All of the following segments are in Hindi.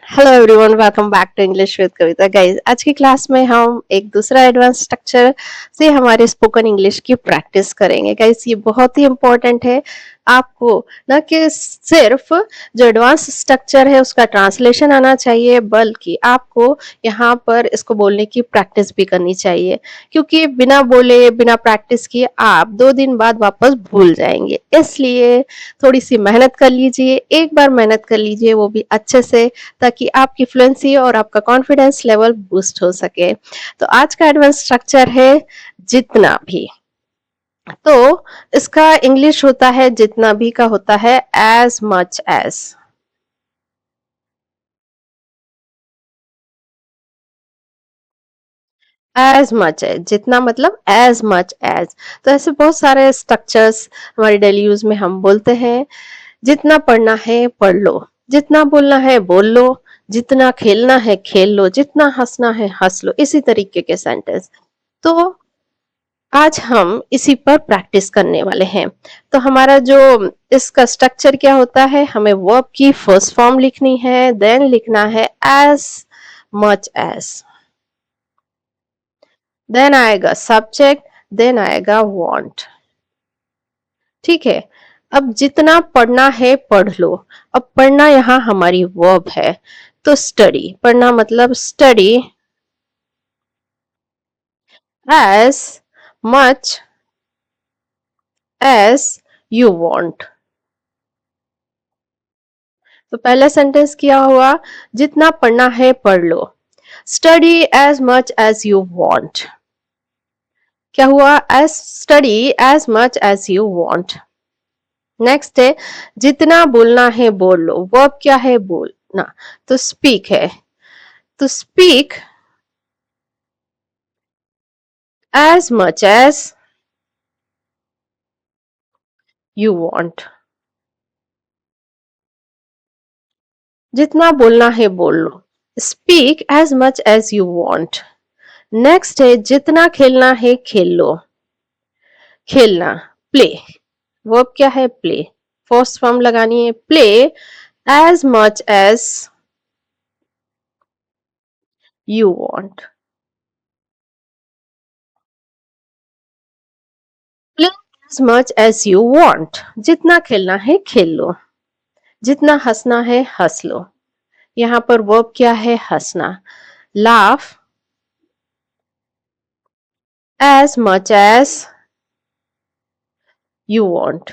Hello everyone, welcome back to English with Kavita. Guys, आज की क्लास में हम एक दूसरा एडवांस स्ट्रक्चर से हमारे स्पोकन इंग्लिश की प्रैक्टिस करेंगे। गाइस, ये बहुत ही इंपॉर्टेंट है आपको, न कि सिर्फ जो एडवांस स्ट्रक्चर है उसका ट्रांसलेशन आना चाहिए, बल्कि आपको यहाँ पर इसको बोलने की प्रैक्टिस भी करनी चाहिए, क्योंकि बिना बोले बिना प्रैक्टिस किए आप 2 दिन बाद वापस भूल जाएंगे। इसलिए थोड़ी सी मेहनत कर लीजिए, एक बार मेहनत कर लीजिए, वो भी अच्छे से, ताकि आपकी फ्लुएंसी और आपका कॉन्फिडेंस लेवल बूस्ट हो सके। तो आज का एडवांस स्ट्रक्चर है जितना भी। तो इसका इंग्लिश होता है, जितना भी का होता है as much as. As much as, जितना मतलब एज मच एज। तो ऐसे बहुत सारे स्ट्रक्चर्स हमारे डेली यूज में हम बोलते हैं। जितना पढ़ना है पढ़ लो, जितना बोलना है बोल लो, जितना खेलना है खेल लो, जितना हंसना है हंस लो, इसी तरीके के सेंटेंस। तो आज हम इसी पर प्रैक्टिस करने वाले हैं। तो हमारा जो इसका स्ट्रक्चर क्या होता है, हमें वर्ब की फर्स्ट फॉर्म लिखनी है, देन लिखना है एज मच एज, देन आएगा सब्जेक्ट, देन आएगा वांट। ठीक है। अब जितना पढ़ना है पढ़ लो। अब पढ़ना यहाँ हमारी वर्ब है, तो स्टडी, पढ़ना मतलब study as much as you want. तो पहला सेंटेंस क्या हुआ, जितना पढ़ना है पढ़ लो, study as much as you want. क्या हुआ, as study as much as you want. Next है, जितना बोलना है बोल लो, वर्ब क्या है, बोलना, तो स्पीक है, तो speak as much as you want. जितना बोलना है बोल लो, speak as much as you want. Next है, जितना खेलना है खेल लो, खेलना, प्ले, वर्ब क्या है, प्ले, फर्स्ट फॉर्म लगानी है, play as much as you want. Play as much as you want, जितना खेलना है खेल लो, जितना हंसना है हंस लो। यहाँ पर वर्ब क्या है, हंसना, laugh as much as you want.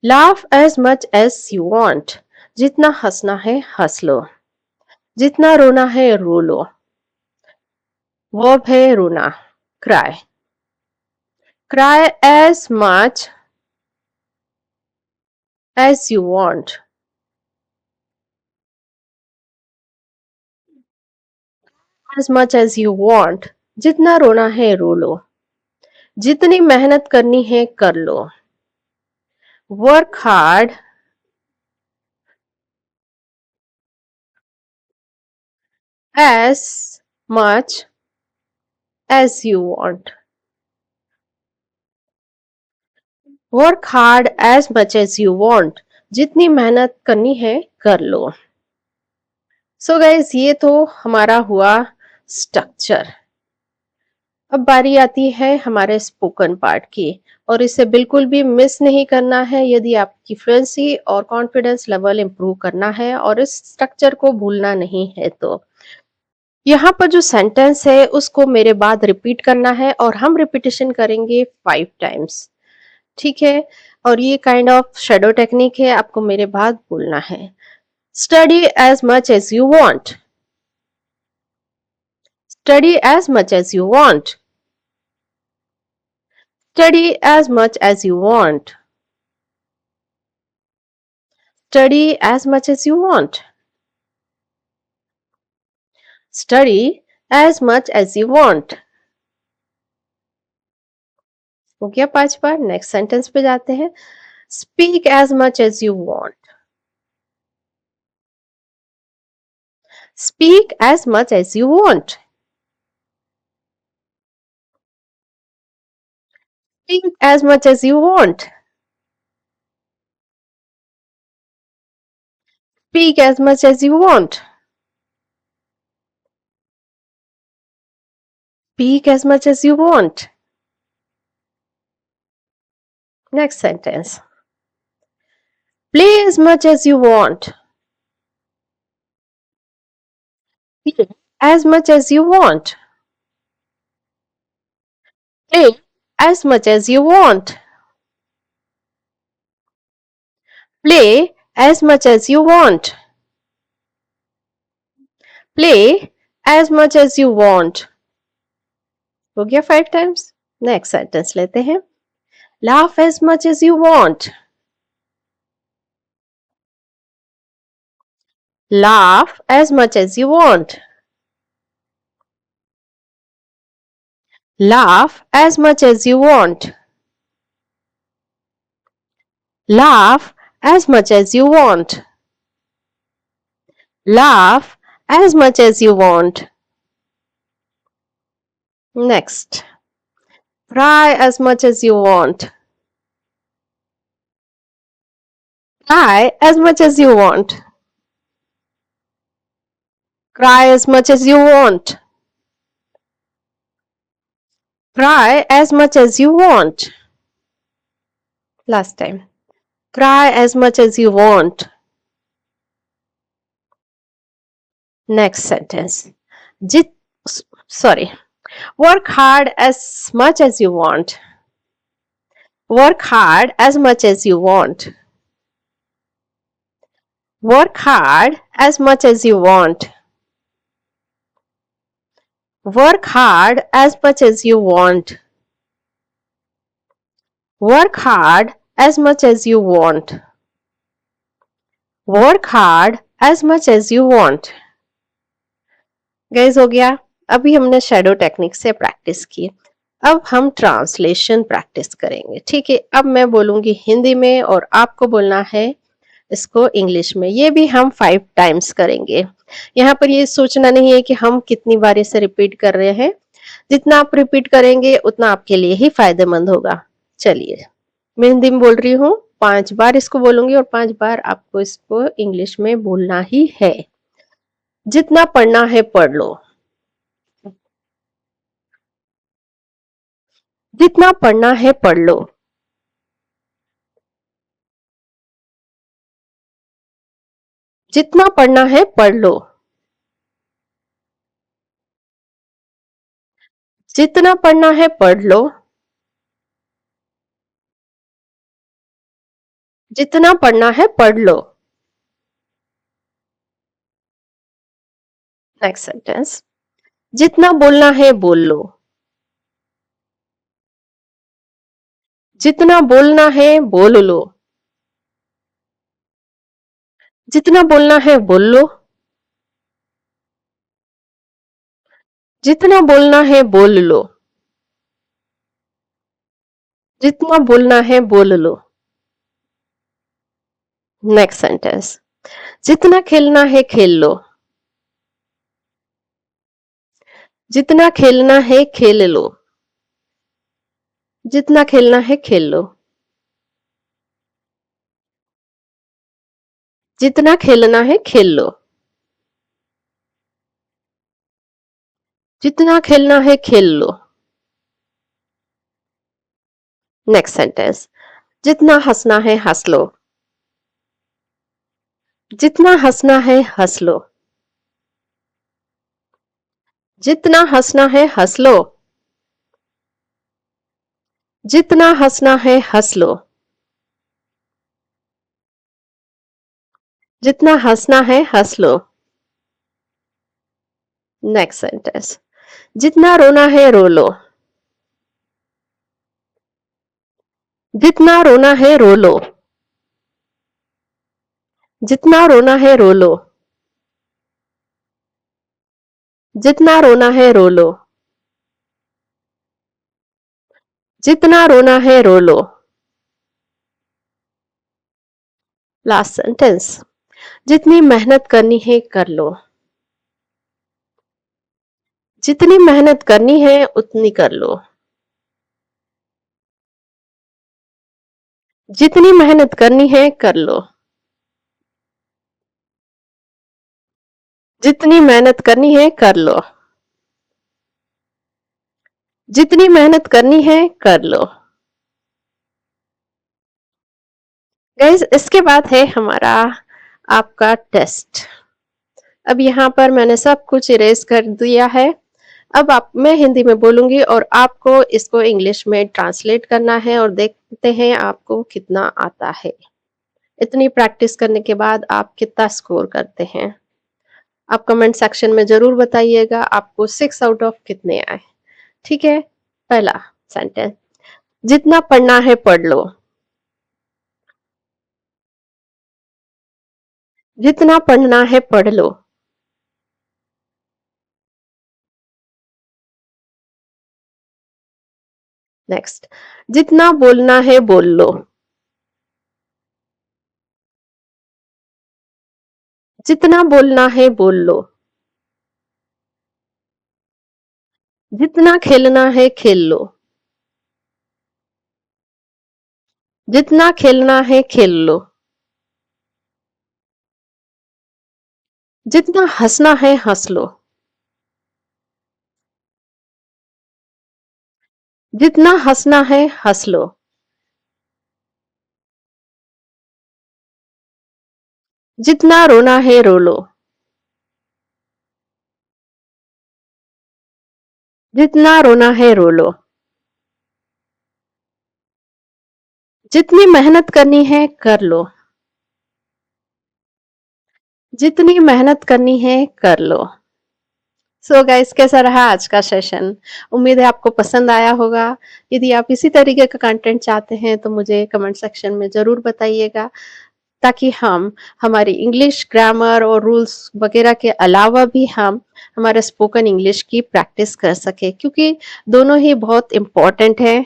Laugh as much as you want, जितना हंसना है हंस लो, जितना रोना है रो लो, वर्ब है रोना, cry, cry as much as you want. As much as you want, जितना रोना है रो लो, जितनी मेहनत करनी है कर लो, work hard as much as you want. Work hard as much as you want, जितनी मेहनत करनी है कर लो। सो गाइस, ये तो हमारा हुआ स्ट्रक्चर। अब बारी आती है हमारे स्पोकन पार्ट की, और इसे बिल्कुल भी मिस नहीं करना है यदि आपकी फ्लुएंसी और कॉन्फिडेंस लेवल इंप्रूव करना है और इस स्ट्रक्चर को भूलना नहीं है। तो यहाँ पर जो सेंटेंस है उसको मेरे बाद रिपीट करना है, और हम रिपीटेशन करेंगे 5 टाइम्स। ठीक है। और ये काइंड ऑफ शेडो टेक्निक है, आपको मेरे बाद बोलना है। Study as much as you want, study as much as you want, study as much as you want, study as much as you want, study as much as you want। हो गया 5 बार। नेक्स्ट सेंटेंस पे जाते हैं, speak as much as you want, speak as much as you want, speak as much as you want. Speak as much as you want. Speak as much as you want. Next sentence. Play as much as you want. Play as much as you want. Play as much as you want. Play as much as you want. Play as much as you want. हो गया 5 times. नेक्स्ट सेंटेंस लेते हैं. Laugh as much as you want. Laugh as much as you want. Laugh as much as you want. Laugh as much as you want. Laugh as much as you want. Next. Cry as much as you want. Cry as much as you want. Cry as much as you want. Cry as much as you want. Last time. Cry as much as you want. Next sentence. Jit, sorry. Work hard as much as you want. Work hard as much as you want. Work hard as much as you want. Work hard as much as you want. Work hard as much as you want. Work hard as much as you want. Guys हो गया. अभी हमने शैडो टेक्निक से प्रैक्टिस की. अब हम ट्रांसलेशन प्रैक्टिस करेंगे. ठीक है. अब मैं बोलूंगी हिंदी में और आपको बोलना है इसको इंग्लिश में. ये भी हम 5 टाइम्स करेंगे. यहाँ पर ये सोचना नहीं है कि हम कितनी बार इसे रिपीट कर रहे हैं. जितना आप रिपीट करेंगे उतना आपके लिए ही फायदेमंद होगा. चलिए मैं हिंदी में बोल रही हूँ. 5 बार इसको बोलूंगी और 5 बार आपको इसको इंग्लिश में बोलना ही है. जितना पढ़ना है पढ़ लो. जितना पढ़ना है पढ़ लो. जितना पढ़ना है पढ़ लो. जितना पढ़ना है पढ़ लो. जितना पढ़ना है पढ़ लो. Next sentence. जितना बोलना है बोल लो. जितना बोलना है बोल लो. जितना बोलना है बोल लो. जितना बोलना है बोल लो. जितना बोलना है बोल लो. Next sentence. जितना खेलना है खेल लो. जितना खेलना है खेल लो. जितना खेलना है खेल लो. जितना खेलना है खेल लो. जितना खेलना है खेल लो. Next sentence. जितना हंसना है हंस लो. जितना हंसना है हंस लो. जितना हंसना है हंस लो. जितना हंसना है हंस लो. जितना हंसना है हंस लो. Next sentence. जितना रोना है रो लो. जितना रोना है रो लो. जितना रोना है रो लो. जितना रोना है रो लो. जितना रोना है रो लो. Last sentence. जितनी मेहनत करनी है कर लो. जितनी मेहनत करनी है उतनी कर लो. जितनी मेहनत करनी है कर लो. जितनी मेहनत करनी है कर लो। जितनी मेहनत करनी है कर लो। गाइस इसके बाद है हमारा आपका टेस्ट। अब यहाँ पर मैंने सब कुछ इरेज कर दिया है। अब आप मैं हिंदी में बोलूंगी और आपको इसको इंग्लिश में ट्रांसलेट करना है और देखते हैं आपको कितना आता है। इतनी प्रैक्टिस करने के बाद आप कितना स्कोर करते हैं। आप कमेंट सेक्शन में जरूर बताइएगा आपको 6 आउट ऑफ कितने आए। ठीक है। पहला सेंटेंस, जितना पढ़ना है पढ़ लो। जितना पढ़ना है पढ़ लो। नेक्स्ट, जितना बोलना है बोल लो। जितना बोलना है बोल लो। जितना खेलना है खेल लो। जितना खेलना है खेल लो। जितना हंसना है हंस लो। जितना हंसना है हंस लो। जितना रोना है रो लो। जितना रोना है रो लो। जितनी मेहनत करनी है कर लो। जितनी मेहनत करनी है कर लो। सो गाइस कैसा रहा आज का सेशन? उम्मीद है आपको पसंद आया होगा। यदि आप इसी तरीके का कंटेंट चाहते हैं तो मुझे कमेंट सेक्शन में ज़रूर बताइएगा, ताकि हम हमारी इंग्लिश ग्रामर और रूल्स वगैरह के अलावा भी हम हमारे स्पोकन इंग्लिश की प्रैक्टिस कर सके, क्योंकि दोनों ही बहुत इम्पोर्टेंट है।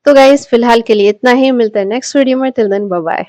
तो गाइस फिलहाल के लिए इतना ही, मिलते हैं नेक्स्ट वीडियो में। Till then bye bye.